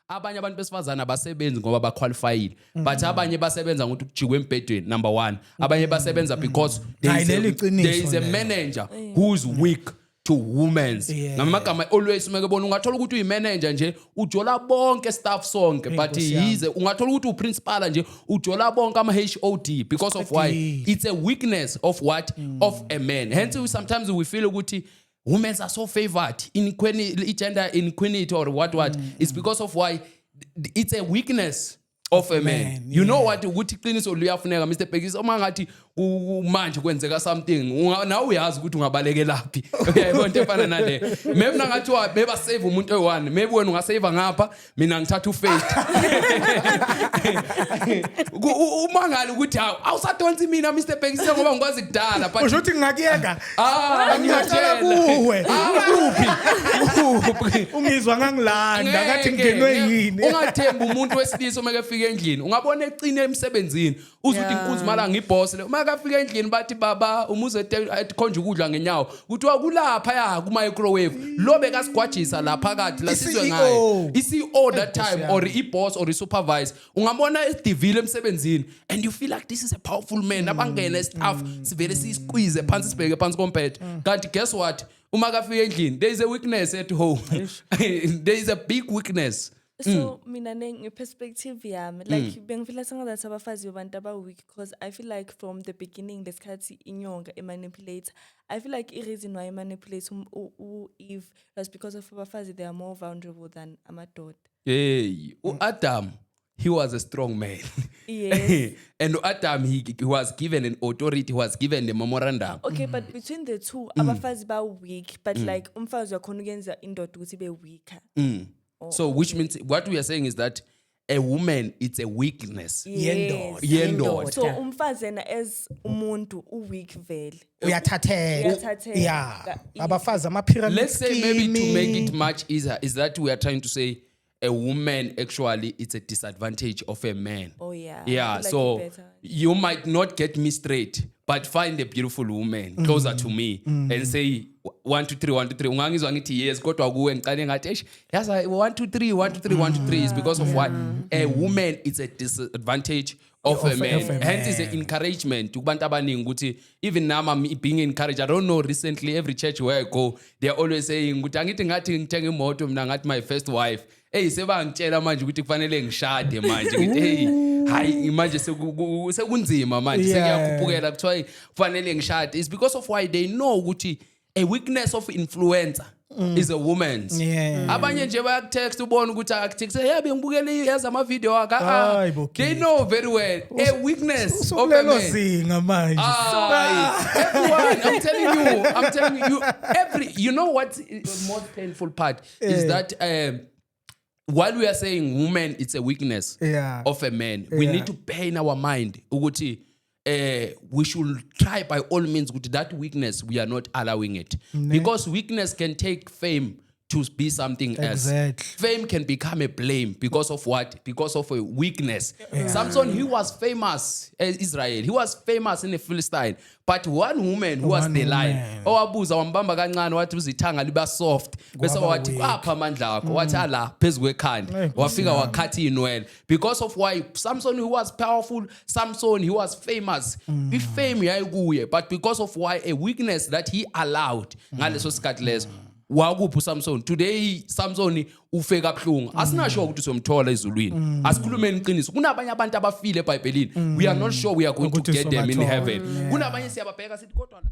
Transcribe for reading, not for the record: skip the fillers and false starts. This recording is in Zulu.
abanye abantu besifazana abasebenzi ngoba baqualified but abanye basebenza ngokuthi kujikwe embedweni number 1 abanye basebenza because there is a manager who's weak to women ngamagama always make bona ungathola ukuthi uyimanager nje ujola bonke staff sonke but yize ungathola ukuthi uprincipal nje ujola bonke ama HOD because of why it's a weakness of what of a man hence sometimes we feel ukuthi women are so favored in gender inequality or what it's because of why it's a weakness of a man. You know what ukuthi qiniso liyafuneka Mr. Bhekisi uma ngathi manje kwenzeka something nawe uyazi ukuthi ungabaleke laphi uyayibona into efana nale maybe nangathi beba save umuntu oyi1 maybe wena ungasave ngapha mina ngithatha uFaith umangala ukuthi awusadonsi mina Mr. Bhekisi ngoba ngikwazi kudala but usho ukuthi ngingakuyeka ngiyatshela kuwe kuphi ungizwa ngangilanda kathi ngenwe yini ungathemba umuntu wesilisa uma kefika endlini ungabona eqine emsebenzini uzuthi inkunzi mala ngiboss le uma kafika endlini bathi baba umuze ekhonje ukudla ngenyawo kuthiwa kulapha ya ku microwave lo bekasigwajisa lapha phakathi la sizwe ngaye iCEO that time or iboss or isupervisor ungabona esidivile emsebenzini and you feel like this is a powerful man abangena staff sivele sisqueeze phansi sibheke phansi komphethe kanti guess what uma kafika endlini there is a weakness at home there is a big weakness. So mina ngeperspective yami like bengifila sengathi abafazi babantu weak because I feel like from the beginning lesikhathi inyonga manipulate I feel like the reason why manipulate Eve was because of abafazi they are more vulnerable than amadoda. Hey, Adam he was a strong man. Yes. And Adam he was given an authority, he was given the memorandum. Okay, but between the two abafazi ba weak but like umfazi wakhona ukuyenza indoda ukuthi be weaker. So which means what we are saying is that a woman it's a weakness. Yendoda. So umfazana as umuntu weak vele. Uyathatheka. Yeah. Abafazi ama pyramid. Let's say maybe to make it much easier is that we are trying to say a woman actually it's a disadvantage of a man. Oh yeah. Yeah, like so you might not get me straight but find a beautiful woman closer to me and say 1 2 3 1 2 3 ungangizwa ngithi yes kodwa kuwe ngiqale ngathi yazi 1 2 3 1 2 3 1 2 3 is because of what a woman is a disadvantage of a man. Hence is an encouragement kubantu abaningi ukuthi even now I'm being encouraged. I don't know recently every church where I go they are always saying ukuthi angithi ngathi ngithenga imoto mina ngathi my first wife sebangitshela manje ukuthi kufanele ngishade manje ngithi hayi manje sekunzima manje sekuyakhuphukela kuthiwa kufanele ngishade is because of why they know ukuthi a weakness of influencer is a woman's. Abanye nje bayakutext ubona ukuthi akutext bengibukele yaza ama video aka they know very well a weakness of a man. Manje. Everyone, I'm telling you every you know what the most painful part is that while we are saying woman it's a weakness of a man we need to bear in our mind ukuthi we should try by all means with that weakness we are not allowing it because weakness can take fame to be something else. Fame can become a blame because of what? Because of a weakness. Samson, he was famous in Israel. He was famous in the Philistine. But one woman who was the lion. Owabuza wambamba kancane wathi uzithanga liba soft. Bese wathi apha amandla akho. Wathi ala phezulu kwekhanda. Wafika wakhathi inwele. Because of why Samson who was powerful, Samson he was famous. The fame yayikuye. But because of why a weakness that he allowed ngaleso sikhathi leso. Wakuphi Samson today Samson ufeka kabuhlungu asinasho ukuthi somthola ezulwini asikhulumeni iqiniso kunabanye abantu abafile eBhayibhelini we are not sure we are going to get them in heaven kunabanye siyababheka sithi kodwa